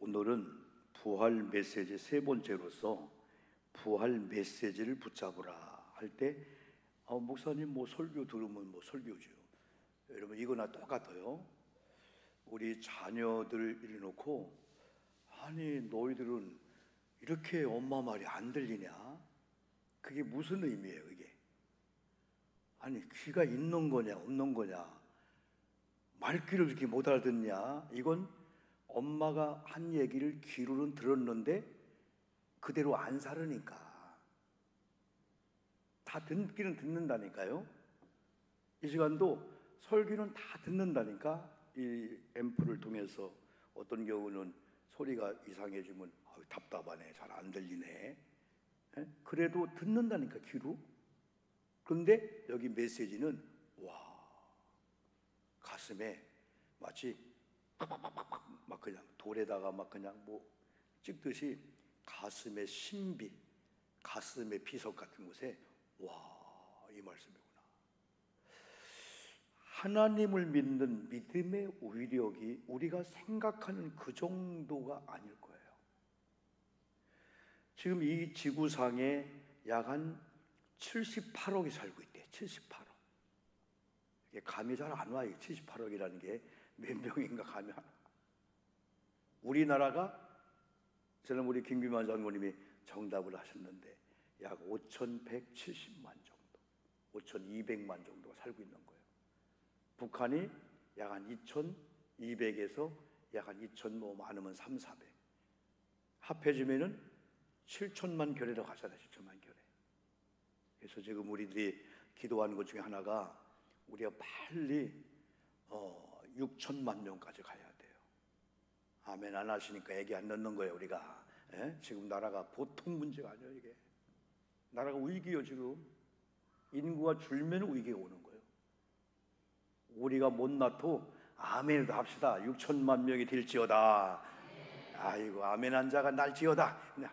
오늘은 부활 메시지 세 번째로서 부활 메시지를 붙잡으라 할 때 목사님 뭐 설교 들으면 뭐 설교죠. 여러분 이거나 똑같아요. 우리 자녀들 이래 놓고 아니 너희들은 이렇게 엄마 말이 안 들리냐? 그게 무슨 의미예요 이게? 아니 귀가 있는 거냐 없는 거냐? 말귀를 이렇게 못 알아듣냐? 이건 엄마가 한 얘기를 귀로는 들었는데 그대로 안 살으니까 다 듣기는 듣는다니까요. 이 시간도 설교는 다 듣는다니까. 이 앰프를 통해서 어떤 경우는 소리가 이상해지면 답답하네, 잘 안 들리네. 그래도 듣는다니까 귀로. 그런데 여기 메시지는 가슴에 마치 막 그냥 돌에다가 막 그냥 뭐 찍듯이 가슴의 신비, 가슴의 비석 같은 곳에 이 말씀이구나. 하나님을 믿는 믿음의 위력이 우리가 생각하는 그 정도가 아닐 거예요. 지금 이 지구상에 약 한 78억이 살고 있대요. 78억. 이게 감이 잘 안 와요. 78억이라는 게 몇 명인가 감이 안 와. 우리나라가 저는 우리 김규만 장로님이 정답을 하셨는데 약 5,170만 정도, 5,200만 정도가 살고 있는 거예요. 북한이 약 한 2,200에서 약 한 2,000 뭐 많으면 3, 400. 합해지면은 7천만 결례로 가잖아요. 7천만 결례. 그래서 지금 우리들이 기도하는 것 중에 하나가 우리가 빨리 6천만 명까지 가야 돼요. 아멘 안 하시니까 얘기 안 넣는 거예요 우리가. 지금 나라가 보통 문제가 아니에요. 이게 나라가 위기요. 지금 인구가 줄면 위기가 오는 거예요. 우리가 못나도 아멘도 합시다. 6천만 명이 될지어다. 아이고 아멘 한 자가 날지어다. 그냥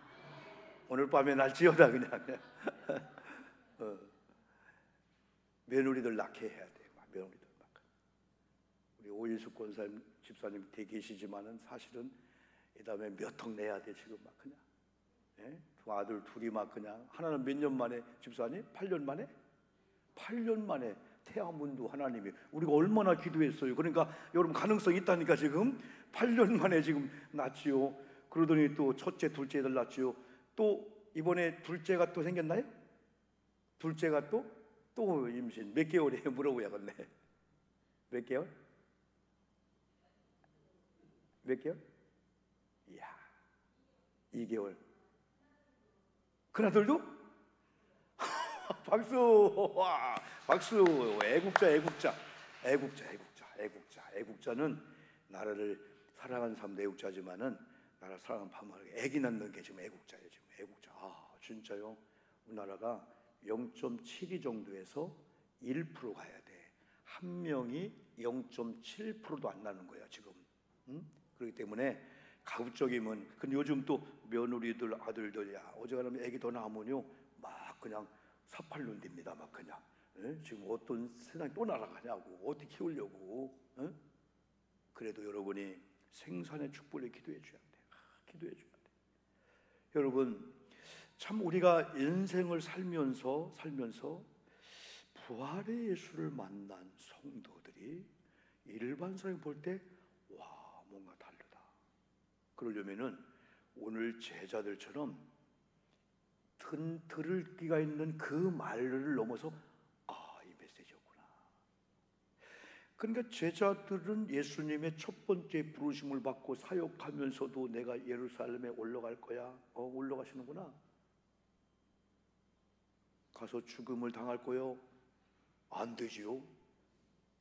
오늘 밤에 날지어다. 그냥 며느리들 낳게 해야 돼. 며느리들 낳게. 우리 오일숙 권사님 집사님 돼 계시지만은 사실은 이 다음에 몇 억 내야 돼 지금 막 그냥. 두 아들 둘이 막 그냥 하나는 몇 년 만에 집사님 8년 만에 8년 만에 태아문도 하나님이 우리가 얼마나 기도했어요. 그러니까 여러분 가능성이 있다니까 지금 8년 만에 지금 낳지요. 그러더니 또 첫째 둘째들 낳지요. 또 이번에 둘째가 또 생겼나요? 둘째가 또 임신 몇 개월이에요? 물어보야겠네. 몇 개월? 몇 개월? 이야 2개월. 큰아들도? 박수! 와, 박수! 애국자는 나라를 사랑하는 사람도 애국자지만은 나라를 사랑하는 파마를 애기 낳는 게 지금 애국자예요. 지금 애국자. 진짜요? 우리나라가 0.72 정도에서 1% 가야 돼. 한 명이 0.7%도 안 나는 거야 지금. 그렇기 때문에 가급적이면 근데 요즘 또 며느리들 아들들 어지간하면 애기 더 낳으면요 막 그냥 사팔lun입니다. 막 그냥 지금 어떤 세상에 또 날아가냐고 어떻게 키우려고. 그래도 여러분이 생산의 축복을 기도해 줘야 돼. 기도해 줘야 돼. 여러분 참 우리가 인생을 살면서 부활의 예수를 만난 성도들이 일반 사람이 볼 때 뭔가 다르다. 그러려면은 오늘 제자들처럼 들을 기가 있는 그 말을 넘어서 이 메시지였구나. 그러니까 제자들은 예수님의 첫 번째 부르심을 받고 사역하면서도 내가 예루살렘에 올라갈 거야. 올라가시는구나. 가서 죽음을 당할 거요. 안 되지요.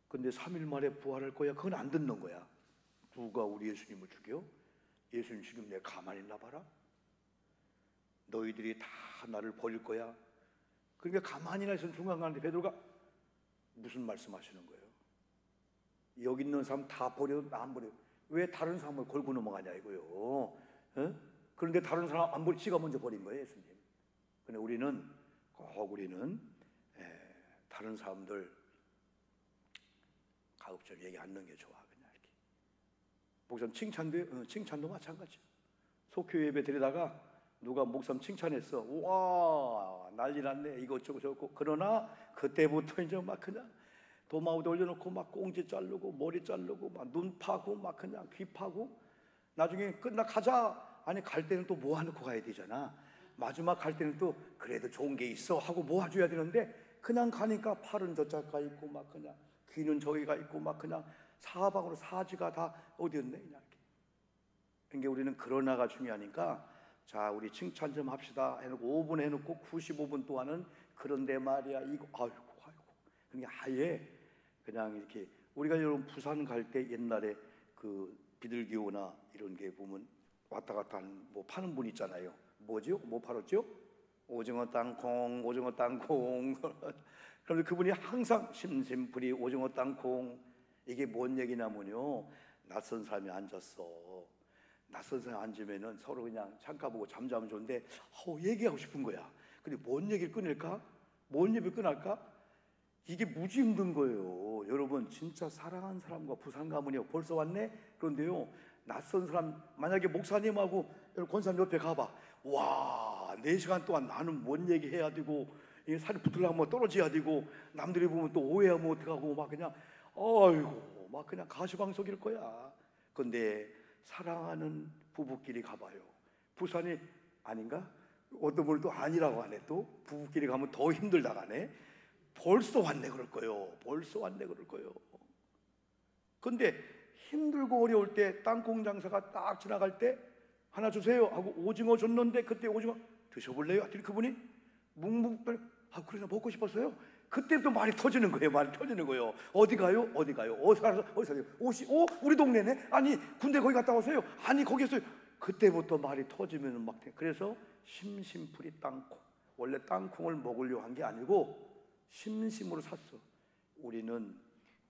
근데 3일 만에 부활할 거야. 그건 안 듣는 거야. 누가 우리 예수님을 죽여? 예수님 지금 내가 가만히 있나 봐라. 너희들이 다 나를 버릴 거야. 그러니까 가만히나 있으면 중간 가는데 베드로가 무슨 말씀하시는 거예요? 여기 있는 사람 다 버려도 나 안 버려. 왜 다른 사람을 걸고 넘어가냐 이거요. 그런데 다른 사람 안 버리 지가 먼저 버린 거예요 예수님. 근데 우리는 다른 사람들 가급적 얘기 안 넣는 게 좋아. 그냥 이렇게 목사님 칭찬도 마찬가지야. 속교 예배 드리다가 누가 목사님 칭찬했어. 와, 난리 났네. 이것저것 저것. 그러나 그때부터 이제 막 그냥 도마우드 올려놓고 막 꽁지 자르고 머리 자르고 막 눈 파고 막 그냥 귀 파고, 나중에 끝나 가자. 아니 갈 때는 또 모아놓고 가야 되잖아. 마지막 갈 때는 또 그래도 좋은 게 있어 하고 모아줘야 되는데, 그냥 가니까 팔은 저짝가 있고 막 그냥 귀는 저기가 있고 막 그냥 사방으로 사지가 다 어디였네 그냥 이렇게. 그러니까 우리는 그러나가 중요하니까, 자 우리 칭찬 좀 합시다 해놓고 5분 해놓고 95분 동안은 그런데 말이야 이거 아이고. 그러니까 아예 그냥 이렇게, 우리가 여러분 부산 갈 때 옛날에 그 비둘기호나 이런 게 보면 왔다 갔다 하는 뭐 파는 분 있잖아요. 뭐죠? 뭐 팔았죠? 오징어 땅콩, 오징어 땅콩. 그런데 그분이 항상 심심풀이 오징어 땅콩. 이게 뭔 얘기냐면요, 낯선 사람이 앉았어. 낯선 사람이 앉으면은 서로 그냥 창가 보고 잠자면 좋은데 얘기하고 싶은 거야. 근데 뭔 얘기를 꺼낼까? 뭔 얘기를 꺼낼까? 이게 무지 힘든 거예요. 여러분 진짜 사랑하는 사람과 부산 가면요 벌써 왔네? 그런데요, 낯선 사람, 만약에 목사님하고 권사님 옆에 가봐. 와, 4시간 동안 나는 뭔 얘기해야 되고, 살이 붙으려면 떨어져야 되고, 남들이 보면 또 오해하면 어떡하고, 막 그냥 어이구 막 그냥 가시방석일 거야. 근데 사랑하는 부부끼리 가봐요. 부산이 아닌가? 어떤 분은 또 아니라고 하네. 또 부부끼리 가면 더 힘들다 가네. 벌써 왔네 그럴 거예요. 벌써 왔네 그럴 거예요. 근데 힘들고 어려울 때 땅콩 장사가 딱 지나갈 때 하나 주세요 하고 오징어 줬는데, 그때 오징어 드셔볼래요? 했더니 그분이 묵묵 그래서 먹고 싶었어요. 그때부터 말이 터지는 거예요. 말이 터지는 거예요. 어디 가요? 어디 가요? 어디 살아요? 우리 동네네? 아니 군대 거기 갔다 오세요? 아니 거기 있어요. 그때부터 말이 터지면 막 돼. 그래서 심심풀이 땅콩. 원래 땅콩을 먹으려고 한 게 아니고 심심으로 샀어. 우리는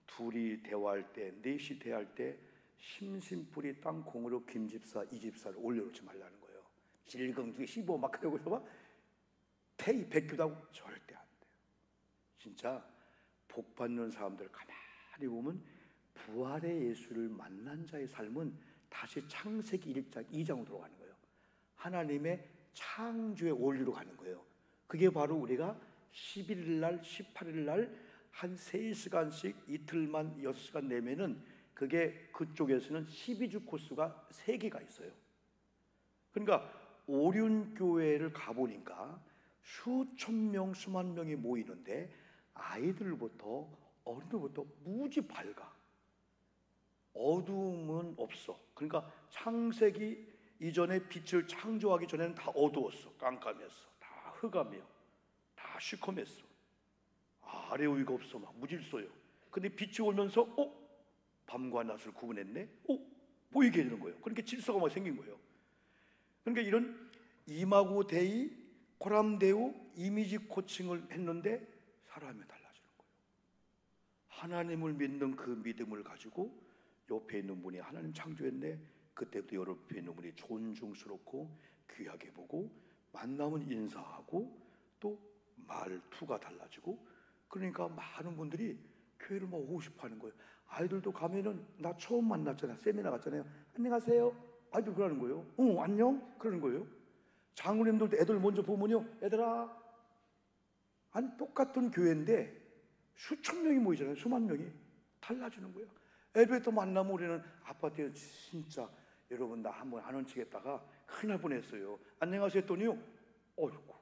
둘이 대화할 때, 넷이 대화할 때 심심풀이 땅콩으로 김집사, 이집사를 올려놓지 말라는 거예요. 질겅지게 씹어 막 그러고서 막 태이 백규도 하고 절대 안 돼요. 진짜 복 받는 사람들 가만히 보면 부활의 예수를 만난 자의 삶은 다시 창세기 1장 2장으로 들어가는 거예요. 하나님의 창조의 원리로 가는 거예요. 그게 바로 우리가 11일 날 18일 날 한 3시간씩 이틀만 6시간 내면은, 그게 그쪽에서는 12주 코스가 3개가 있어요. 그러니까 오륜교회를 가보니까 수천 명 수만 명이 모이는데 아이들부터 어른들부터 무지 밝아. 어두움은 없어. 그러니까 창세기 이전에 빛을 창조하기 전에는 다 어두웠어. 깜깜했어. 다 흑암이요. 다 시커맸어. 아래 위가 없어. 막 무질서요. 근데 빛이 오면서 밤과 낮을 구분했네. 보이게 되는 거예요. 그러니까 질서가 막 생긴 거예요. 그러니까 이런 이마고 데이, 코람데오 이미지 코칭을 했는데 사람이 달라지는 거예요. 하나님을 믿는 그 믿음을 가지고 옆에 있는 분이 하나님 창조했네. 그때부터 옆에 있는 분이 존중스럽고 귀하게 보고, 만나면 인사하고, 또 말투가 달라지고. 그러니까 많은 분들이 교회를 막 오고 싶어 하는 거예요. 아이들도 가면은, 나 처음 만났잖아요. 세미나 갔잖아요. 안녕하세요. 아이들 그러는 거예요. 안녕? 그러는 거예요. 장로님들도 애들 먼저 보면요, 얘들아. 아니 똑같은 교회인데 수천 명이 모이잖아요. 수만 명이. 달라지는 거예요. 엘리베이터 만나면 우리는 아파트에 진짜 여러분 나 한번 안 얹히겠다가 큰일 날 뻔했어요. 안녕하세요 했더니요, 어이구,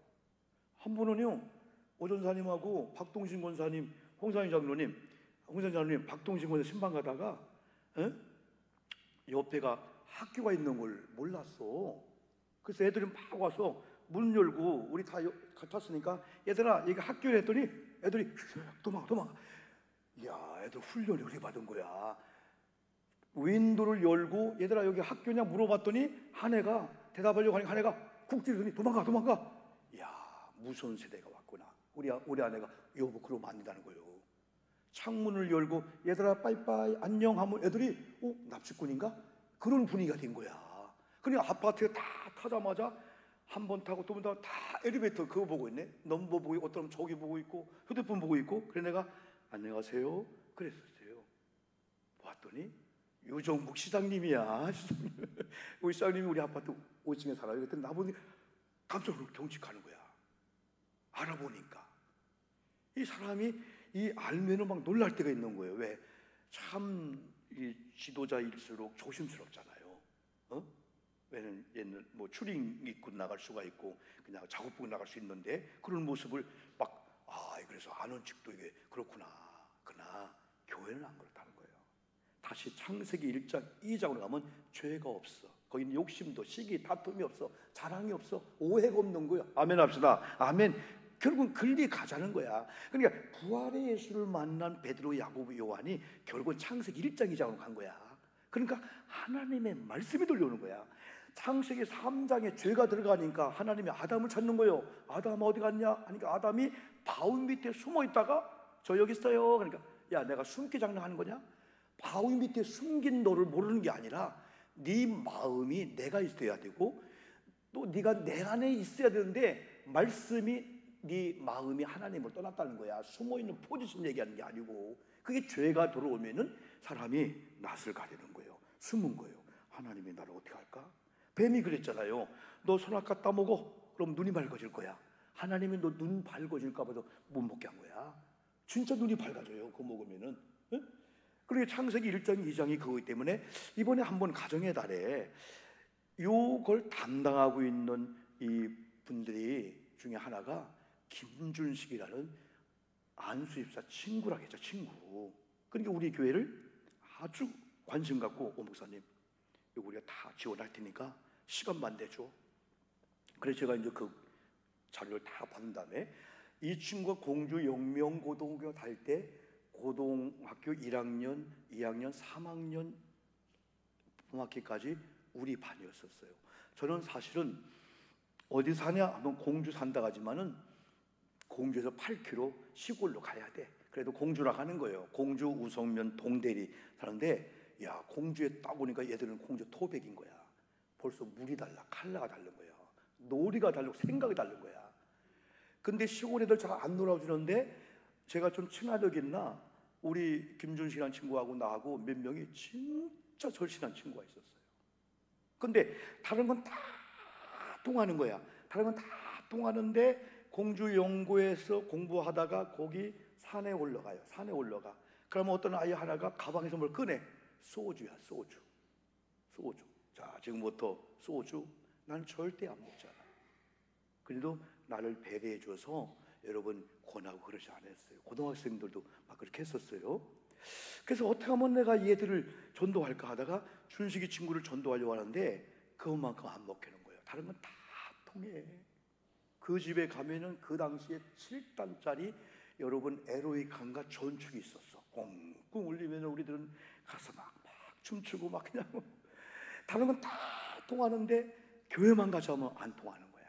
한 분은요, 오전사님하고 박동신 권사님, 홍상희 장로님, 박동신 권사 신방 가다가 옆에가 학교가 있는 걸 몰랐어. 그래서 애들이 막 와서 문 열고 우리 다 탔으니까, 얘들아 여기 학교래 했더니 애들이 도망가. 이야, 애들 훈련을 그렇게 받은 거야. 윈도를 열고 얘들아 여기 학교냐 물어봤더니 한 애가 대답하려고 하니까 한 애가 쿡 찌르더니 도망가. 이야, 무서운 세대가 왔구나. 우리 아내가 여보 그러면 안 된다는 거예요. 창문을 열고 얘들아 빠이빠이 안녕 하면 애들이 납치꾼인가? 그런 분위기가 된 거야. 그러니까 아파트에 다 타자마자 한 번 타고 두 번 타고 다 엘리베이터 그거 보고 있네. 넘버 보고 있고, 어떤 저기 보고 있고, 휴대폰 보고 있고. 그래 내가 안녕하세요 그랬었어요. 봤더니 유정복 시장님이야. 시장님. 우리 시장님이 우리 아파트 5층에 살아요. 그랬더니 나보니 깜짝 놀라 경직하는 거야. 알아보니까 이 사람이 이 알면은 막 놀랄 때가 있는 거예요. 왜? 참 이 지도자일수록 조심스럽잖아요. 왜냐면 얘는 뭐 추링 입고 나갈 수가 있고 그냥 작업복 나갈 수 있는데 그런 모습을 막 그래서 아는 측도 이게 그렇구나. 그러나 교회는 안 그렇다는 거예요. 다시 창세기 1장 2장으로 가면 죄가 없어. 거기는 욕심도 시기 다툼이 없어. 자랑이 없어. 오해가 없는 거예요. 아멘 합시다. 아멘. 결국은 글리 가자는 거야. 그러니까 부활의 예수를 만난 베드로, 야고보, 요한이 결국은 창세기 1장 2장으로 간 거야. 그러니까 하나님의 말씀이 들려오는 거야. 창세기 3장에 죄가 들어가니까 하나님이 아담을 찾는 거예요. 아담 어디 갔냐? 하니까 아담이 바위 밑에 숨어 있다가 저 여기 있어요. 그러니까 야, 내가 숨기 장난하는 거냐? 바위 밑에 숨긴 너를 모르는 게 아니라 네 마음이 내가 있어야 되고 또 네가 내 안에 있어야 되는데 말씀이 네 마음이 하나님을 떠났다는 거야. 숨어있는 포지션 얘기하는 게 아니고 그게 죄가 들어오면은 사람이 낯을 가리는 거예요. 숨은 거예요. 하나님이 나를 어떻게 할까? 뱀이 그랬잖아요. 너 선악과 따먹어. 그럼 눈이 밝아질 거야. 하나님이 너 눈 밝아질까 봐도 못 먹게 한 거야. 진짜 눈이 밝아져요. 그거 먹으면은. 응? 그리고 창세기 1장 2장이 그거기 때문에 이번에 한번 가정의 달에 요걸 담당하고 있는 이 분들이 중에 하나가 김준식이라는 안수집사 친구라겠죠. 친구. 그러니까 우리 교회를 아주 관심 갖고 목사님 이거 우리가 다 지원할 테니까 시간만 내줘. 그래서 제가 이제 그 자료를 다 받은 다음에 이 친구가 공주 영명고등학교 다닐 때 고등학교 1학년, 2학년, 3학년 봄학기까지 우리 반이었었어요. 저는 사실은 어디 사냐 하면 공주 산다 하지만은 공주에서 8km 시골로 가야 돼. 그래도 공주라 가는 거예요. 공주, 우성면, 동대리 사는데 야, 공주에 딱 오니까 얘들은 공주 토백인 거야. 벌써 물이 달라, 칼라가 다른 거야. 놀이가 다르고 생각이 다른 거야. 근데 시골 애들 잘 안 놀아주는데 제가 좀 친화력 있나 우리 김준식이라는 친구하고 나하고 몇 명이 진짜 절친한 친구가 있었어요. 근데 다른 건 다 통하는 거야. 다른 건 다 통하는데 공주 연구에서 공부하다가 거기 산에 올라가요. 산에 올라가. 그러면 어떤 아이 하나가 가방에서 뭘 꺼내. 소주야, 소주. 소주. 자, 지금부터 소주. 난 절대 안 먹잖아. 그래도 나를 배려해줘서 여러분 권하고 그러지 않았어요. 고등학생들도 막 그렇게 했었어요. 그래서 어떻게 하면 내가 얘들을 전도할까 하다가 준식이 친구를 전도하려고 하는데 그것만큼 안 먹히는 거예요. 다른 건 다 통해. 그 집에 가면은 그 당시에 7단짜리 여러분 에로이 강가 전축이 있었어. 꽁꽁 울리면 우리들은 가서 막 춤추고 막 그냥 다른 건 다 통하는데 교회만 가서 하면 안 통하는 거야.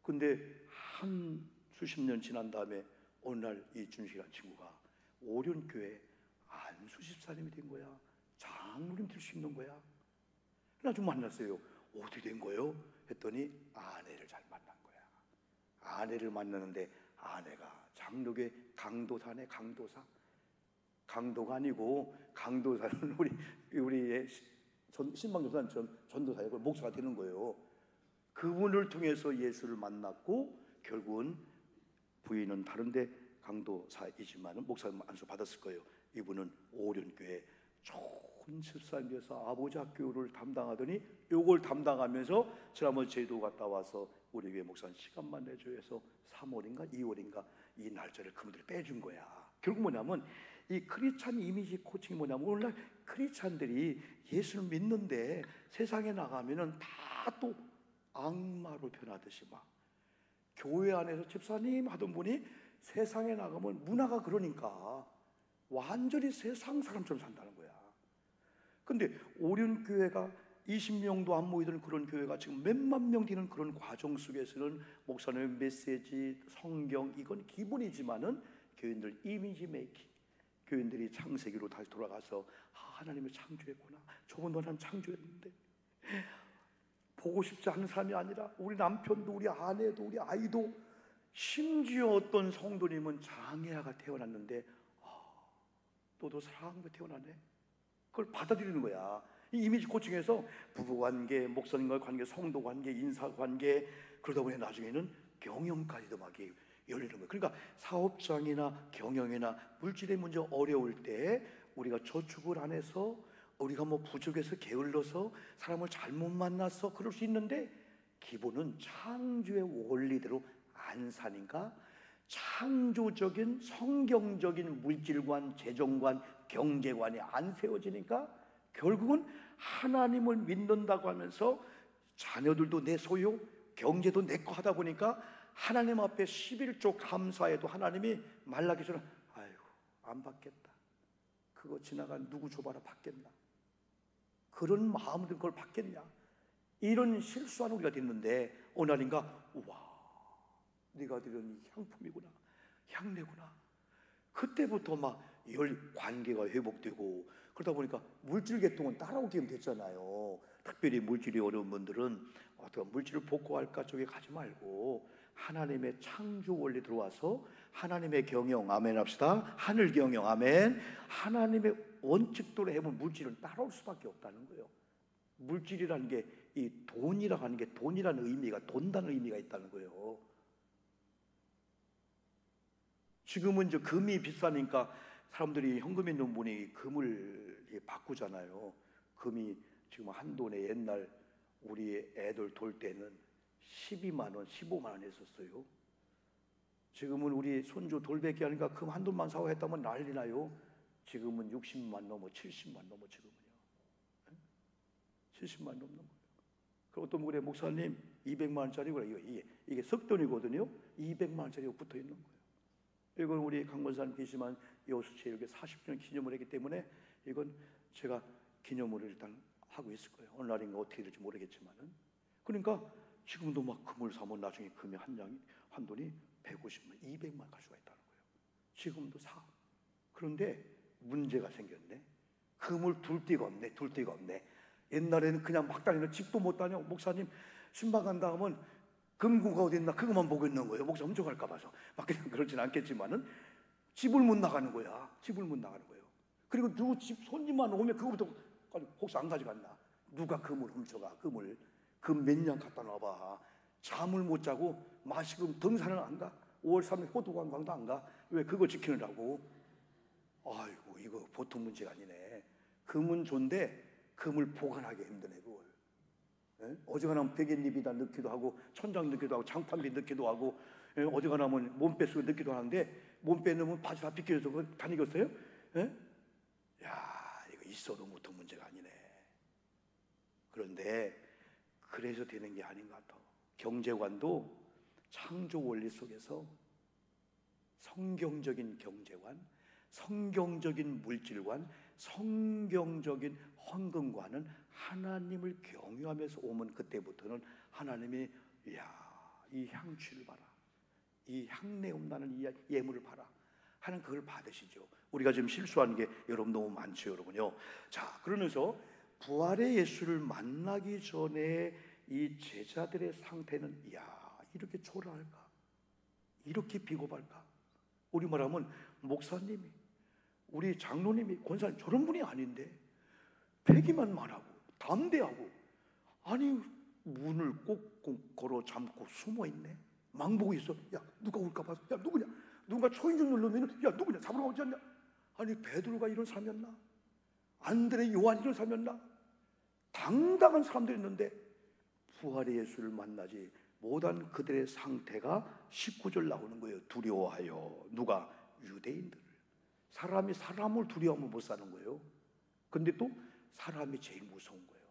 근데 한 수십 년 지난 다음에 어느 날 이 준식이라는 친구가 오륜교회 안수집사님이 된 거야. 장로님 될 수 있는 거야. 나 좀 만났어요. 어떻게 된 거예요? 했더니 아내를 잘 만난 거야. 아내를 만나는데 아내가 장로교회 강도사네. 강도사. 강도가 아니고 강도사는 우리의 신방조사는 전도사예요. 목사가 되는 거예요. 그분을 통해서 예수를 만났고 결국은 부인은 다른데 강도사이지만 목사님 안수 받았을 거예요. 이분은 오륜교회 좋은 집사님께서 아버지 학교를 담당하더니 요걸 담당하면서 지난번 제도 갔다 와서 우리 교회 목사님 시간만 내줘 해서 3월인가 2월인가 이 날짜를 그분들이 빼준 거야. 결국 뭐냐면 이 크리스찬 이미지 코칭이 뭐냐면 오늘날 크리스찬들이 예수를 믿는데 세상에 나가면은 다 또 악마로 변하듯이 막 교회 안에서 집사님 하던 분이 세상에 나가면 문화가 그러니까 완전히 세상 사람처럼 산다는 거야. 근데 오륜교회가 20명도 안 모이던 그런 교회가 지금 몇만 명 되는 그런 과정 속에서는 목사님의 메시지, 성경 이건 기본이지만은 교인들 이미지 메이킹, 교인들이 창세기로 다시 돌아가서 하나님을 창조했구나. 저번도 하나님 창조했는데 보고 싶지 않은 사람이 아니라 우리 남편도 우리 아내도 우리 아이도 심지어 어떤 성도님은 장애아가 태어났는데 너도 사랑하고 태어나네. 그걸 받아들이는 거야. 이 이미지 코칭에서 부부관계, 목사님과 관계, 성도관계, 인사관계, 그러다 보니 나중에는 경영까지도 막 열리는 거예요. 그러니까 사업장이나 경영이나 물질의 문제 어려울 때 우리가 저축을 안 해서, 우리가 뭐 부족해서 게을러서 사람을 잘못 만나서 그럴 수 있는데, 기본은 창조의 원리대로 안 사니까 창조적인 성경적인 물질관, 재정관, 경제관이 안 세워지니까 결국은 하나님을 믿는다고 하면서 자녀들도 내 소유, 경제도 내 거 하다 보니까 하나님 앞에 11조 감사해도 하나님이 말라기처럼 아이고 안 받겠다, 그거 지나간 누구 줘봐라 받겠나, 그런 마음으로 그걸 받겠냐, 이런 실수하는 우리가 됐는데, 어느 날인가 와, 네가 드린 향품이구나, 향내구나. 그때부터 막 관계가 회복되고, 그러다 보니까 물질 계통은 따라오게 됐잖아요. 특별히 물질이 어려운 분들은 어떤 물질을 복구할까 쪽에 가지 말고 하나님의 창조 원리 들어와서 하나님의 경영, 아멘 합시다. 하늘 경영, 아멘. 하나님의 원칙대로 해본 물질은 따라올 수밖에 없다는 거예요. 물질이라는 게, 이 돈이라고 하는 게, 돈이라는 의미가, 돈다는 의미가 있다는 거예요. 지금은 이제 금이 비싸니까 사람들이 현금 있는 분이 금을 바꾸잖아요. 금이 지금 한돈에 옛날 우리 애들 돌 때는 12만 원, 15만 원 했었어요. 지금은 우리 손주 돌베기 하니까 금 한돈만 사고 했다면 난리 나요. 지금은 60만 넘어, 70만 넘어, 지금은요. 70만 넘는 거예요. 그리고 또 그래, 목사님 200만 원짜리구나. 이게 석돈이거든요. 200만 원짜리가 붙어 있는 거예요. 이건 우리 강권사님 계시지만 여수체 이렇게 40주년 기념을 했기 때문에 이건 제가 기념으로 일단 하고 있을 거예요. 어느 날인가 어떻게 될지 모르겠지만은. 그러니까 지금도 막 금을 사면 나중에 금이 한 돈이 150만, 200만 갈 수가 있다는 거예요. 지금도 사. 그런데 문제가 생겼네. 금을 둘 데가 없네. 옛날에는 그냥 막 다니는, 집도 못 다녀. 목사님 신방 간다 하면 금고가 어디 있나 그것만 보고 있는 거예요. 목사 훔쳐갈까 봐서. 막 그냥 그렇진 않겠지만은 집을 못 나가는 거야. 집을 못 나가는 거예요. 그리고 누구 집 손님만 오면 그거부터 혹시 안 가져갔나? 누가 금을 훔쳐가? 금 몇 년 갖다 놔봐. 잠을 못 자고 마시고 등산을 안 가? 5월 3일 호두 관광도 안 가? 왜? 그거 지키느라고. 아이고, 이거 보통 문제가 아니네. 금은 좋은데 금을 보관하기 힘드네, 그걸. 어지간하면 베갯잎이다 넣기도 하고, 천장 넣기도 하고, 장판비 넣기도 하고, 어지간하면 몸빼 쓰고 넣기도 하는데, 몸빼 넣으면 바지 다 빗겨져서 그거 다니겠어요? 야, 이거 있어도 보통 문제가 아니네. 그런데 그래서 되는 게 아닌 것 같아. 경제관도 창조 원리 속에서 성경적인 경제관, 성경적인 물질관, 성경적인 헌금관은 하나님을 경유하면서 오면 그때부터는 하나님이 이 향취를 봐라, 이 향내음 나는 이 예물을 봐라 하는 그걸 받으시죠. 우리가 지금 실수하는 게 여러분 너무 많죠, 여러분요. 자, 그러면서 부활의 예수를 만나기 전에 이 제자들의 상태는 이렇게 초라할까? 이렇게 비겁할까? 우리 말하면 목사님이, 우리 장로님이, 권사님 저런 분이 아닌데 패기만 많하고 담대하고, 아니 문을 꼭 걸어 잠고 숨어 있네. 망보고 있어. 야, 누가 올까 봐서, 야, 누구냐? 누가 초인종 누르면 야, 누구냐? 잡으러 오지 않냐? 아니 베드로가 이런 사람이었나? 안드레, 요한 이런 사람이었나? 당당한 사람들이었는데 부활의 예수를 만나지 못한 그들의 상태가 19절 나오는 거예요. 두려워하여. 누가? 유대인들을. 사람이 사람을 두려워하면 못 사는 거예요. 근데 또 사람이 제일 무서운 거예요.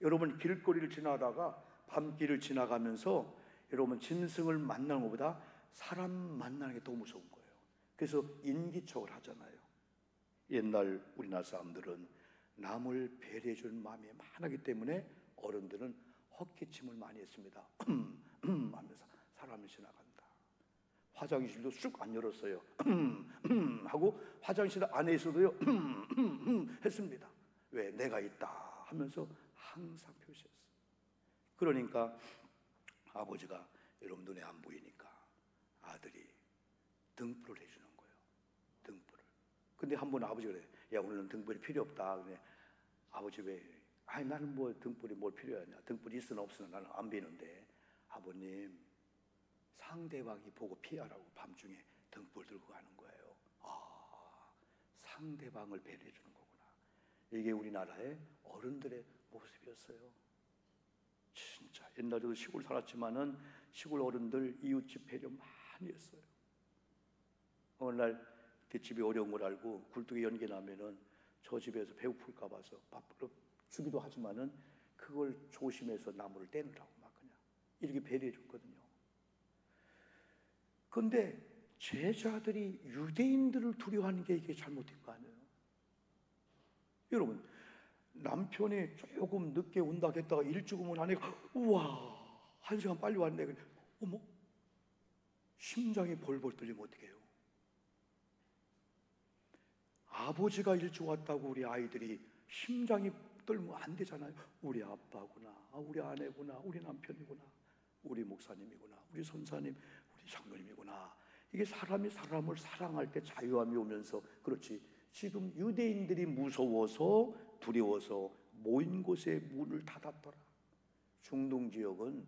여러분 길거리를 지나다가 밤길을 지나가면서 여러분 짐승을 만나는 것보다 사람 만나는 게 더 무서운 거예요. 그래서 인기척을 하잖아요. 옛날 우리나라 사람들은 남을 배려해 주는 마음이 많기 때문에 어른들은 헛기침을 많이 했습니다. 하면서 사람을 지나간다. 화장실도 쑥 안 열었어요. 하고 화장실 안에서도요 했습니다. 왜? 내가 있다 하면서 항상 표시했어요. 그러니까 아버지가 여러분 눈에 안 보이니까 아들이 등불을 해주는 거예요. 등불을. 근데 한 번 아버지가 그래, 야, 오늘은 등불이 필요 없다. 그래. 아버지 왜? 아니, 나는 뭐 등불이 뭘 필요하냐? 등불이 있으나 없으나 나는 안 비는데. 아버님, 상대방이 보고 피하라고 밤중에 등불 들고 가는 거예요. 아, 상대방을 배려해 주는 거구나. 이게 우리나라의 어른들의 모습이었어요. 진짜 옛날에도 시골 살았지만은 시골 어른들 이웃집 배려 많이 했어요. 어느 날 뒷집이 어려운 걸 알고 굴뚝에 연기 나면은 저 집에서 배고플까 봐서 밥을 주기도 하지만은 그걸 조심해서 나무를 떼느라고 막 그냥 이렇게 배려해 줬거든요. 그런데 제자들이 유대인들을 두려워하는 게 이게 잘못된 거 아니에요? 여러분, 남편이 조금 늦게 온다 했다가 일찍 오면 아내가 우와, 1시간 빨리 왔네. 어머, 심장이 벌벌 떨리면 어떡해요? 아버지가 일찍 왔다고 우리 아이들이 심장이 떨면 안 되잖아요. 우리 아빠구나, 우리 아내구나, 우리 남편이구나, 우리 목사님이구나, 우리 선사님, 우리 장로님이구나. 이게 사람이 사람을 사랑할 때 자유함이 오면서 그렇지. 지금 유대인들이 무서워서 두려워서 모인 곳에 문을 닫았더라. 중동 지역은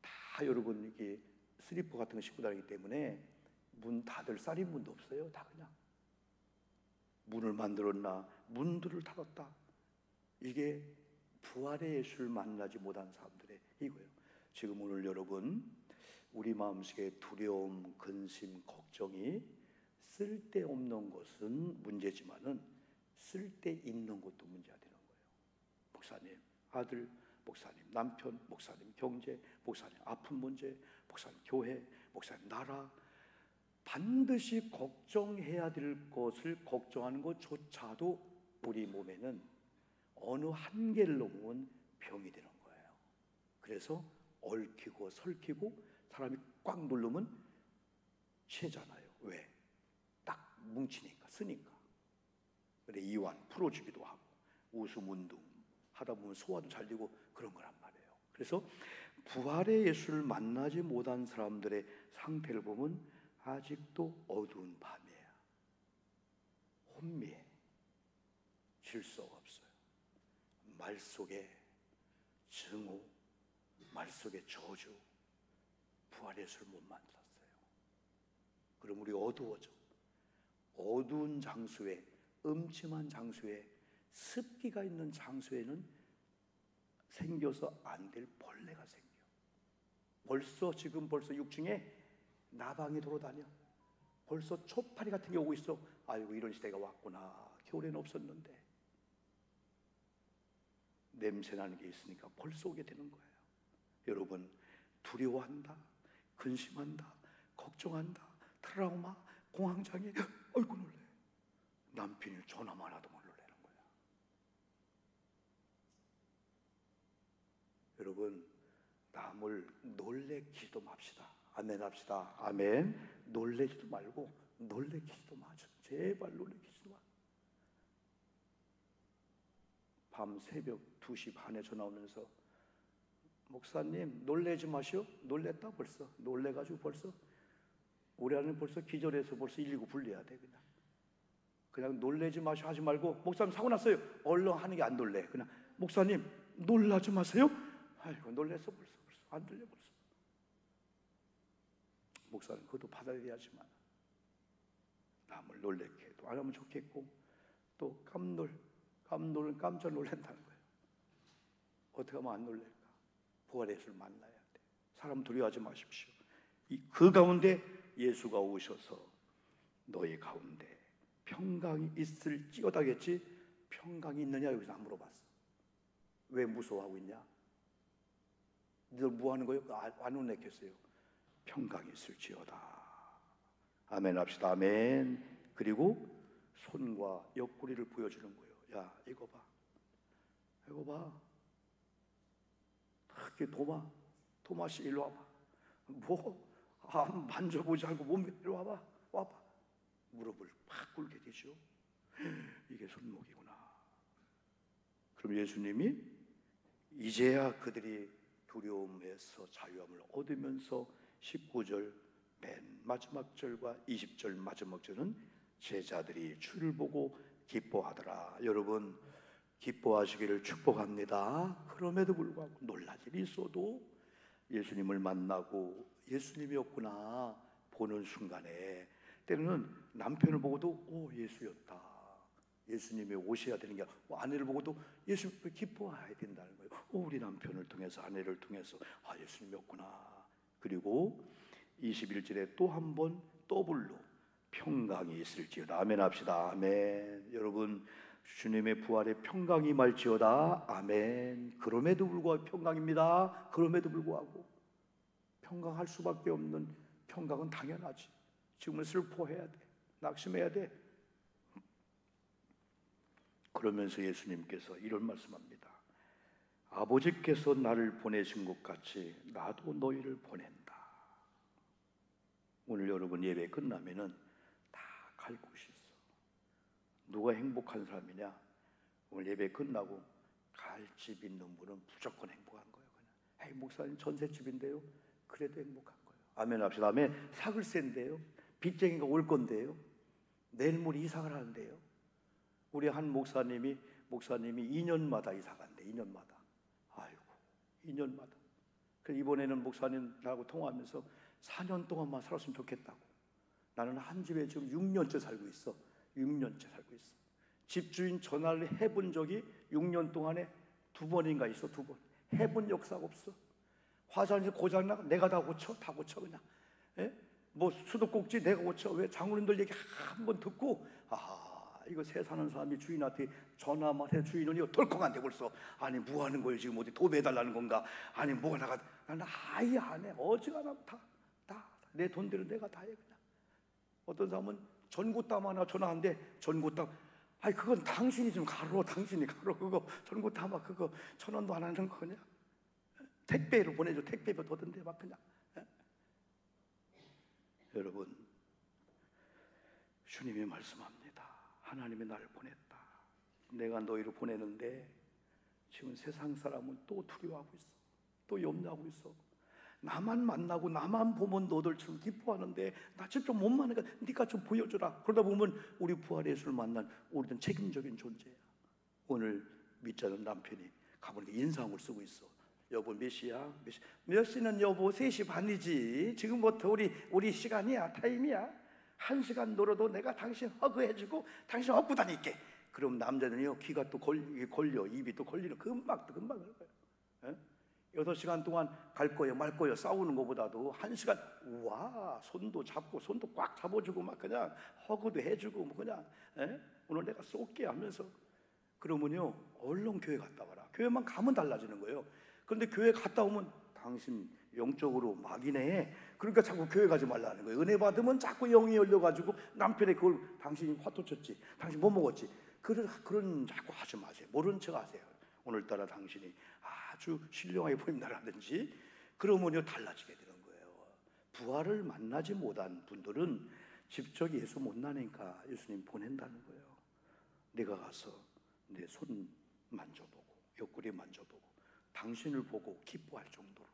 다 여러분 이게 슬리퍼 같은 거 신고 다니기 때문에 문 닫을 살인문도 없어요. 다 그냥 문을 만들었나 문들을 닫았다. 이게 부활의 예수를 만나지 못한 사람들의 이거예요. 지금 오늘 여러분 우리 마음속에 두려움, 근심, 걱정이 쓸데없는 것은 문제지만은 쓸데있는 것도 문제가 되는 거예요. 목사님, 아들, 목사님, 남편, 목사님, 경제, 목사님, 아픈 문제, 목사님, 교회, 목사님, 나라. 반드시 걱정해야 될 것을 걱정하는 것조차도 우리 몸에는 어느 한계를 넘으면 병이 되는 거예요. 그래서 얽히고 설키고 사람이 꽉 누르면 채잖아요. 왜? 딱 뭉치니까, 쓰니까. 그래 이완 풀어주기도 하고 우수문둥 하다 보면 소화도 잘 되고 그런 거란 말이에요. 그래서 부활의 예수를 만나지 못한 사람들의 상태를 보면 아직도 어두운 밤이에요. 혼미해. 질서가 없어요. 말 속에 증오, 말 속에 저주, 부활의 예수를 못 만났어요. 그럼 우리 어두워져. 어두운 장소에, 음침한 장소에, 습기가 있는 장소에는 생겨서 안 될 벌레가 생겨. 지금 벌써 6층에 나방이 돌아다녀. 벌써 초파리 같은 게 오고 있어. 아이고 이런 시대가 왔구나. 겨울에는 없었는데. 냄새나는 게 있으니까 벌써 오게 되는 거예요. 여러분 두려워한다, 근심한다, 걱정한다, 트라우마, 공황장애. 아이고 놀래. 남편이 전화만 하도 못 놀래는 거야. 여러분 남을 놀래키지도 맙시다. 아멘 합시다. 아멘. 놀래지도 말고 놀래키지도 마죠. 제발 놀래키지도 마. 밤 새벽 2시 반에 전화 오면서 목사님 놀래지 마시오. 놀랬다 벌써. 놀래가지고 벌써 우리 아내는 벌써 기절해서 벌써 119 불러야 돼. 그냥 놀래지 마시오 하지 말고 목사님 사고 났어요. 얼른 하는 게 안 놀래. 그냥 목사님 놀라지 마세요. 아이고 놀랬어 벌써 안 들려 벌써. 목사는 그것도 받아들여야지만 남을 놀래게 해도 안 하면 좋겠고 또 깜놀은 깜짝 놀란다는 거예요. 어떻게 하면 안 놀랄까? 부활의 예수를 만나야 돼. 사람 두려워하지 마십시오. 그 가운데 예수가 오셔서 너희 가운데 평강이 있을지어다겠지 평강이 있느냐 여기서 안 물어봤어. 왜 무서워하고 있냐? 너들 뭐 하는 거예요? 안 놀랬겠어요. 평강이 있을지어다. 아멘 합시다. 아멘. 그리고 손과 옆구리를 보여주는 거예요. 야 이거 봐. 이거 봐. 특히 도마씨 일로 와봐. 만져보지 않고 몸 이리 와봐. 무릎을 팍 꿇게 되죠. 이게 손목이구나. 그럼 예수님이 이제야 그들이 두려움에서 자유함을 얻으면서 19절 맨 마지막 절과 20절 마지막 절은 제자들이 주를 보고 기뻐하더라. 여러분, 기뻐하시기를 축복합니다. 그럼에도 불구하고 놀랄 일이 있어도 예수님을 만나고 예수님이었구나 보는 순간에 때로는 남편을 보고도 오, 예수였다. 예수님이 오셔야 되는 게 아니라 아내를 보고도 예수님을 기뻐해야 된다는 거예요. 우리 남편을 통해서, 아내를 통해서 예수님이었구나. 그리고 21절에 또 한 번 더블로 평강이 있을지어다. 아멘 합시다. 아멘. 여러분, 주님의 부활에 평강이 임할지어다. 아멘. 그럼에도 불구하고 평강입니다. 그럼에도 불구하고 평강할 수밖에 없는 평강은 당연하지. 지금은 슬퍼해야 돼. 낙심해야 돼. 그러면서 예수님께서 이런 말씀합니다. 아버지께서 나를 보내신 것 같이 나도 너희를 보낸다. 오늘 여러분 예배 끝나면은 다 갈 곳이 있어. 누가 행복한 사람이냐? 오늘 예배 끝나고 갈 집 있는 분은 무조건 행복한 거예요. 그냥. 에이, 목사님 전셋집인데요. 그래도 행복한 거예요. 아멘 합시다. 아멘. 사글세인데요. 빚쟁이가 올 건데요. 내일 모레 이사를 하는데요. 우리 한 목사님이 2년마다 이사 간대. 2년마다. 아이고, 2년마다. 그래서 이번에는 목사님하고 통화하면서 4년 동안만 살았으면 좋겠다고. 나는 한 집에 지금 6년째 살고 있어. 6년째 살고 있어. 집주인 전화를 해본 적이 6년 동안에 2번인가 있어. 2번. 해본 역사가 없어. 화장실 고장나 내가 다 고쳐. 다 고쳐 그냥. 예? 뭐 수도꼭지 내가 고쳐. 왜? 장로님들 얘기 한 번 듣고 이거 새 사는 사람이 주인한테 전화만 해. 주인은 이거 덜컹한데 벌써. 아니 뭐 하는 거예요 지금? 어디 도배해달라는 건가? 아니 뭐가 나가. 나는 아예 안 해. 어지간하면 다 내 돈대로 내가 다 해 그냥. 어떤 사람은 전구담 하나 전화하는데 전구담 그건 당신이 좀 가로. 당신이 가로. 그거 전구담 그거 1,000원도 안 하는 거 그냥 택배로 보내줘. 택배로 더던데 막 그냥. 여러분, 주님이 말씀합니다. 하나님이 나를 보냈다. 내가 너희를 보내는데 지금 세상 사람은 또 두려워하고 있어. 또 염려하고 있어. 나만 만나고 나만 보면 너들처럼 기뻐하는데 나 직접 못 만나니까 네가 좀 보여주라. 그러다 보면 우리 부활의 예수를 만난 우리는 책임적인 존재야. 오늘 믿자는 남편이 가보니까 인상을 쓰고 있어. 여보 몇 시야? 몇 시는 여보 3시 반이지. 지금부터 우리 시간이야. 타임이야. 1시간 놀아도 내가 당신 허그해주고 당신 업고 다닐게. 그럼 남자는요 귀가 또 걸려. 입이 또 걸리는 금방 그럴 거예요. 6시간 동안 갈 거예요 말 거예요. 싸우는 것보다도 1시간 우와 손도 잡고 손도 꽉 잡아주고 막 그냥 허그도 해주고 뭐 그냥 오늘 내가 쏠게 하면서. 그러면요 얼른 교회 갔다 와라. 교회만 가면 달라지는 거예요. 그런데 교회 갔다 오면 당신 영적으로 막이네. 그러니까 자꾸 교회 가지 말라는 거예요. 은혜 받으면 자꾸 영이 열려가지고 남편의 그걸 당신이 화토 쳤지. 당신 뭐 먹었지. 그런 자꾸 하지 마세요. 모른 척 하세요. 오늘따라 당신이 아주 신령하게 보인다라든지 그러면요 달라지게 되는 거예요. 부활을 만나지 못한 분들은 직접 예수 못 나니까 예수님 보낸다는 거예요. 내가 가서 내 손 만져보고 옆구리 만져보고 당신을 보고 기뻐할 정도로.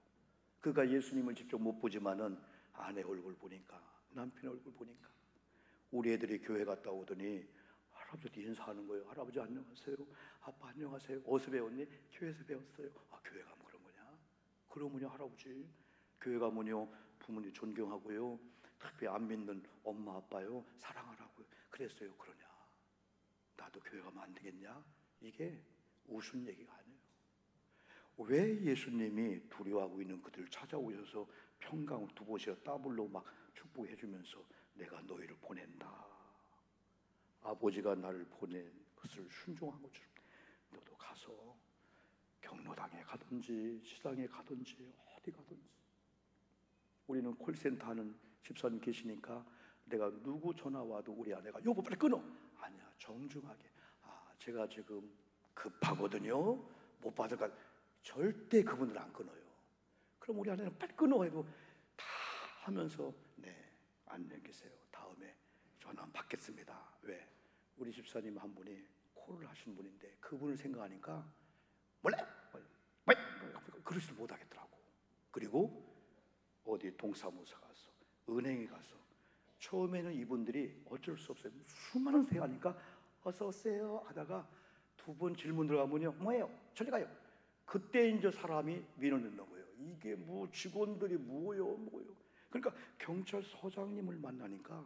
그가 예수님을 직접 못 보지만은 아내 얼굴 보니까 남편 얼굴 보니까. 우리 애들이 교회 갔다 오더니 할아버지한테 인사하는 거예요. 할아버지 안녕하세요. 아빠 안녕하세요. 어디서 배웠니? 교회에서 배웠어요. 교회 가면 그런 거냐? 그러면요 할아버지 교회 가면요 부모님 존경하고요 특히 안 믿는 엄마 아빠요 사랑하라고요. 그랬어요. 그러냐? 나도 교회 가면 안 되겠냐? 이게 웃음 얘기가 아니에요. 왜 예수님이 두려워하고 있는 그들을 찾아오셔서 평강을 2번이나 더블로 막 축복해 주면서 내가 너희를 보낸다. 아버지가 나를 보낸 것을 순종한 것처럼 너도 가서 경로당에 가든지 시당에 가든지 어디 가든지. 우리는 콜센터 하는 집사님 계시니까 내가 누구 전화 와도 우리 아내가 여보 빨리 끊어. 아니야 정중하게. 제가 지금 급하거든요. 못 받을까. 절대 그분들 안 끊어요. 그럼 우리 아내는 빨리 끊어 해도 다 하면서 네 안녕히 계세요. 다음에 전화 받겠습니다. 왜? 우리 집사님 한 분이 코를 하시는 분인데 그분을 생각하니까 몰래 그러지를 못하겠더라고. 그리고 어디 동사무소 가서 은행에 가서 처음에는 이분들이 어쩔 수 없어요. 수많은 생각하니까 어서 오세요 하다가 두 번 질문 들어가면요, 뭐예요? 저리 가요. 그때 이제 사람이 민원을 넣는 거예요. 이게 뭐 직원들이 뭐요? 그러니까 경찰서장님을 만나니까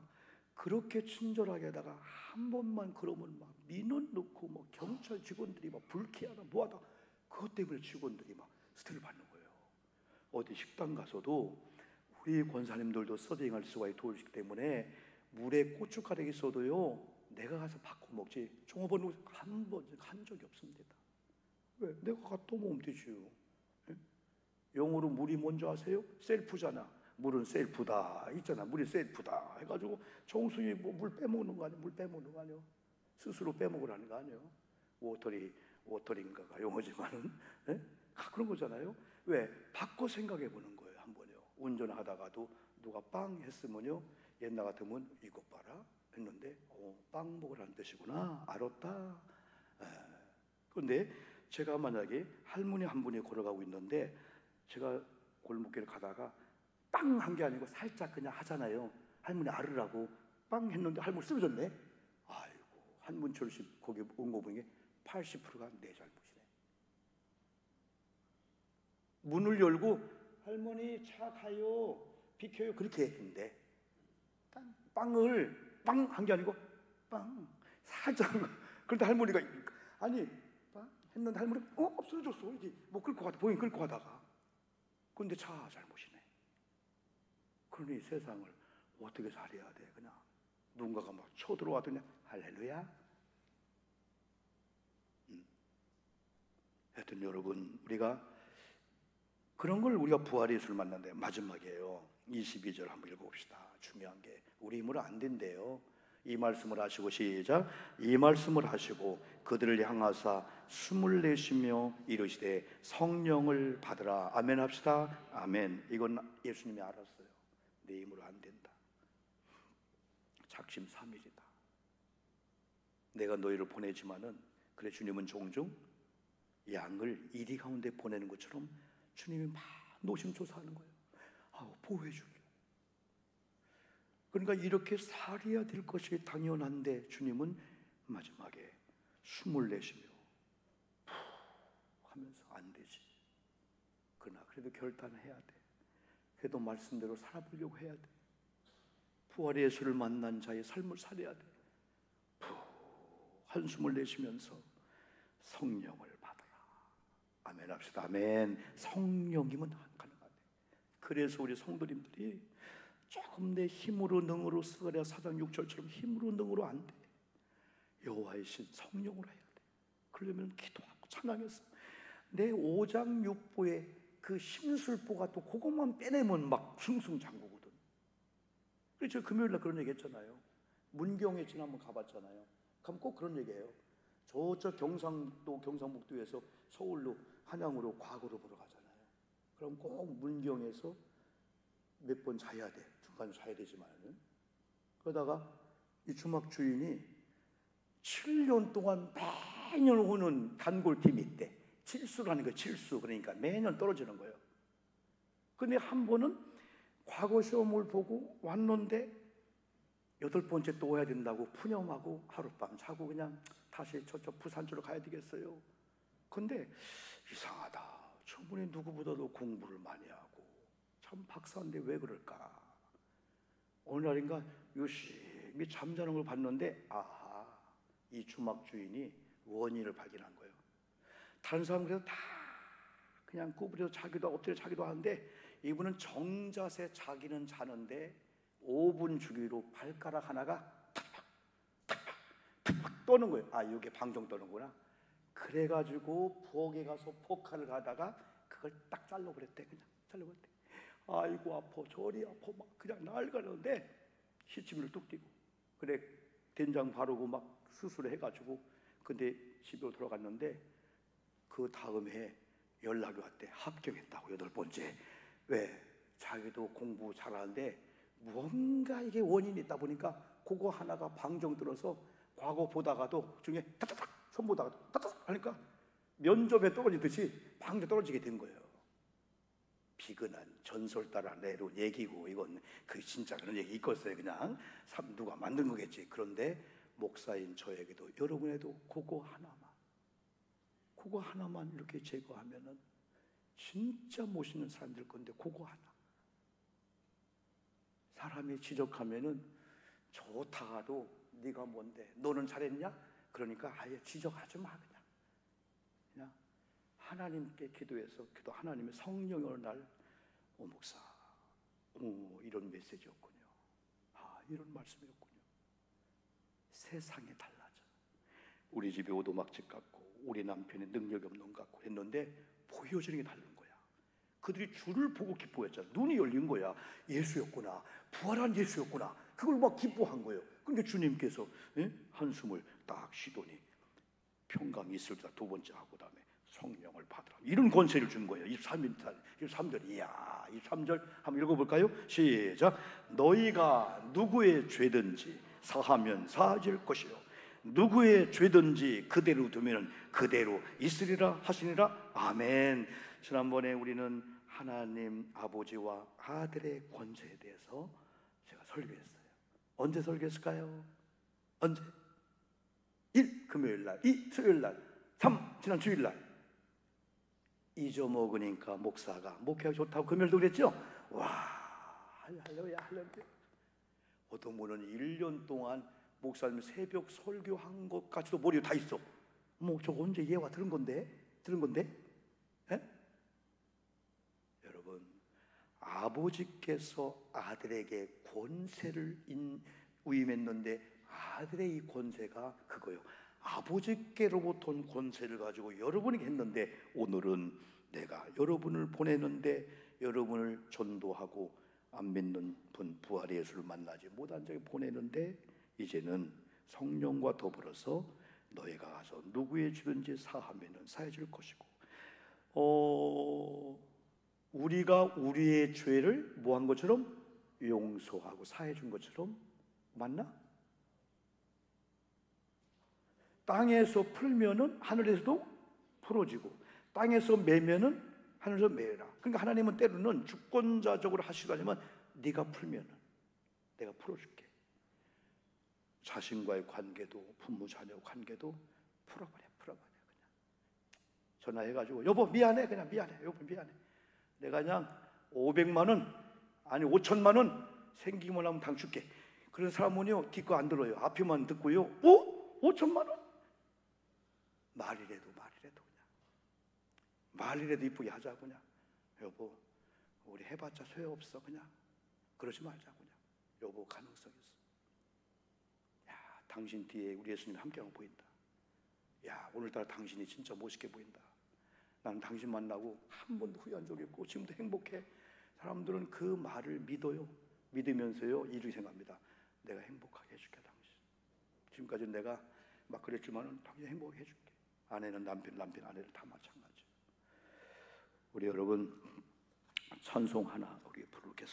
그렇게 친절하게 하다가 한 번만 그러면 막 민원 넣고 뭐 경찰 직원들이 막 불쾌하다 뭐하다, 그것 때문에 직원들이 막 스트레스 받는 거예요. 어디 식당 가서도 우리 권사님들도 서빙할 수가 도우시기 때문에 물에 고춧가루 있어도요 내가 가서 바꿔 먹지 종업원 한 번 한 적이 없습니다. 왜? 내가 갖다 먹으면 되지요. 예? 영어로 물이 뭔지 아세요? 셀프잖아. 물은 셀프다 있잖아. 물이 셀프다 해가지고 정수기 뭐 물 빼먹는 거 아니야? 물 빼먹는 거 아니야? 스스로 빼먹으라는 거 아니에요? 워터링가가 용어지만은, 예? 그런 거잖아요. 왜? 바꿔 생각해 보는 거예요. 한 번요. 운전하다가도 누가 빵 했으면요, 옛날 같으면 이것 봐라 했는데 빵 먹으라는 뜻이구나 알았다. 그런데 제가 만약에 할머니 한 분이 걸어가고 있는데 제가 골목길을 가다가 빵 한 게 아니고 살짝 그냥 하잖아요. 할머니 알으라고 빵 했는데 할머니 쓰러졌네. 아이고, 한문철 씨 거기 온 거 보니 80%가 내 잘못이네. 문을 열고 할머니 차 가요 비켜요 그렇게 했는데 빵을 빵 한 게 아니고 빵 살짝. 그런데 할머니가 아니 빵 했는데 할머니 없어졌어. 이게 뭐 끌고 가다 보인 끌고 가다가. 그런데 차 잘못이네. 그러니 세상을 어떻게 살아야 돼? 그냥 누군가가 막 쳐들어와도 할렐루야. 하여튼 여러분, 우리가 그런 걸 우리가 부활의 예수를 만난데 마지막이에요. 22절 한번 읽어봅시다. 중요한 게 우리 힘으로 안 된대요. 이 말씀을 하시고 시작. 이 말씀을 하시고 그들을 향하사 숨을 내쉬며 이르시되 성령을 받으라. 아멘 합시다. 아멘. 이건 예수님이 알았어요. 내 힘으로 안 된다. 작심삼일이다. 내가 너희를 보내지만은 그래 주님은 종종 양을 이리 가운데 보내는 것처럼 주님이 막 노심초사하는 거예요. 보호해 주려. 그러니까 이렇게 살아야 될 것이 당연한데 주님은 마지막에 숨을 내쉬며 푹 하면서 안 되지. 그러나 그래도 결단을 해야 돼. 그래도 말씀대로 살아보려고 해야 돼. 부활의 예수를 만난 자의 삶을 살아야 돼. 푹 한숨을 내쉬면서 성령을 받아라. 아멘 합시다. 아멘. 성령이면 가능하대. 그래서 우리 성도님들이 조금 내 힘으로 능으로 스가랴 4장 6절처럼 힘으로 능으로 안 돼. 여호와의 신 성령으로 해야 돼. 그러려면 기도하고 찬양해서 내 5장 6부의 그 심술보가 또 그것만 빼내면 막 승승장구거든. 그래서 금요일날 그런 얘기 했잖아요. 문경에 지난번 가봤잖아요. 그럼 꼭 그런 얘기예요. 저쪽 경상도 경상북도에서 서울로 한양으로 과거로 보러 가잖아요. 그럼 꼭 문경에서 몇 번 자야 돼. 중간에 자야 되지만은. 그러다가 이 주막 주인이 7년 동안 매년 오는 단골팀이 있대. 칠수라는 거, 칠수. 그러니까 매년 떨어지는 거예요. 근데 한 번은 과거 시험을 보고 왔는데 8번째 또 와야 된다고 푸념하고 하룻밤 자고 그냥 다시 저쪽 부산 쪽으로 가야 되겠어요. 근데 이상하다. 저분이 누구보다도 공부를 많이 하고 참 박사인데 왜 그럴까? 어느 날인가 유심히 잠자는 걸 봤는데 아하, 이 주막 주인이 원인을 발견한 거예요. 다른 사람들은 다 그냥 구부려서 자기도 엎드려 자기도 하는데 이분은 정자세 자기는 자는데 5분 주기로 발가락 하나가 탁탁 떠는 거예요. 이게 방정 떠는구나. 그래가지고 부엌에 가서 포칼을 가다가 그걸 딱 잘라버렸대. 그냥 잘라버렸대. 아이고 아파 저리 아파 막 그냥 날가는데 시치미를 뚝 띄고 그래 된장 바르고 막 수술을 해가지고 근데 집으로 돌아갔는데 그 다음 해 연락이 왔대. 합격했다고 8번째. 왜? 자기도 공부 잘하는데 뭔가 이게 원인이 있다 보니까 그거 하나가 방정 들어서 과거 보다가도 중에 타타닥 손 보다가 타타닥 하니까 면접에 떨어지듯이 방정 떨어지게 된 거예요. 비근한 전설 따라 내려온 얘기고, 이건 그 진짜 그런 얘기 있겠어요. 그냥 누가 만든 거겠지. 그런데 목사인 저에게도, 여러분에도 그거 하나만 이렇게 제거하면은 진짜 멋있는 사람 될 건데, 그거 하나. 사람이 지적하면은 좋다가도 네가 뭔데, 너는 잘했냐? 그러니까 아예 지적하지 마. 그냥 하나님께 기도해서, 하나님의 성령을 날, 목사, 이런 메시지였군요. 이런 말씀이었군요. 세상이 달라져. 우리 집에 오두막집 같고, 우리 남편이 능력이 없는 것 같고 했는데 보여지는 게 다른 거야. 그들이 주를 보고 기뻐했잖아. 눈이 열린 거야. 예수였구나, 부활한 예수였구나. 그걸 막 기뻐한 거예요. 그러니까 주님께서 한숨을 딱 쉬더니 평강 있을 때 두 번째 하고, 다음에 성령을 받으라, 이런 권세를 준 거예요. 23절. 이야, 23절 한번 읽어볼까요? 시작. 너희가 누구의 죄든지 사하면 사해질 것이요, 누구의 죄든지 그대로 두면 그대로 있으리라 하시니라. 아멘. 지난번에 우리는 하나님 아버지와 아들의 권세에 대해서 제가 설교했어요. 언제 설교했을까요? 언제? 1. 금요일날, 2. 수요일날, 3. 지난 주일날. 잊어먹으니까 목사가 목회하기 좋다고 금요일도 그랬죠? 와, 할렐루야, 할렐루야. 어떤 분은 1년 동안 목사님 새벽 설교한 것까지도 머리에 다 있어. 저거 언제 예화 들은 건데? 에? 여러분, 아버지께서 아들에게 권세를 위임했는데, 아들의 이 권세가 그거예요. 아버지께로부터 온 권세를 가지고 여러분에게 했는데, 오늘은 내가 여러분을 보내는데, 여러분을 전도하고 안 믿는 분, 부활의 예수를 만나지 못한 자에게 보내는데, 이제는 성령과 더불어서 너희가 가서 누구의 죄든지 사하면은 사해질 것이고, 우리가 우리의 죄를 뭐한 것처럼 용서하고 사해준 것처럼, 맞나? 땅에서 풀면은 하늘에서도 풀어지고, 땅에서 매면은 하늘에서 매라. 그러니까 하나님은 때로는 주권자적으로 하시지만, 네가 풀면은 내가 풀어줄게. 자신과의 관계도, 부모 자녀 관계도 풀어버려. 그냥 전화해가지고, 여보 미안해, 그냥 미안해, 여보 미안해. 내가 그냥 500만 원, 아니 5천만 원 생기기만 하면 당 줄게. 그런 사람은요 뒷거 안 들어요. 앞에만 듣고요. 5천만 원? 말이라도 이쁘게 하자. 그냥 여보, 우리 해봤자 소용없어. 그냥 그러지 말자. 그냥 여보, 가능성 있어. 야, 당신 뒤에 우리 예수님이 함께하고 보인다. 야, 오늘따라 당신이 진짜 멋있게 보인다. 나는 당신 만나고 한 번도 후회한 적이 없고 지금도 행복해. 사람들은 그 말을 믿어요. 믿으면서요 이렇게 생각합니다. 내가 행복하게 해줄게. 당신 지금까지 내가 막 그랬지만은 당신 행복하게 해줄게. 아내는 남편, 아내를 다 마찬가지. 우리 여러분, 찬송 하나 우리 부르겠습니다.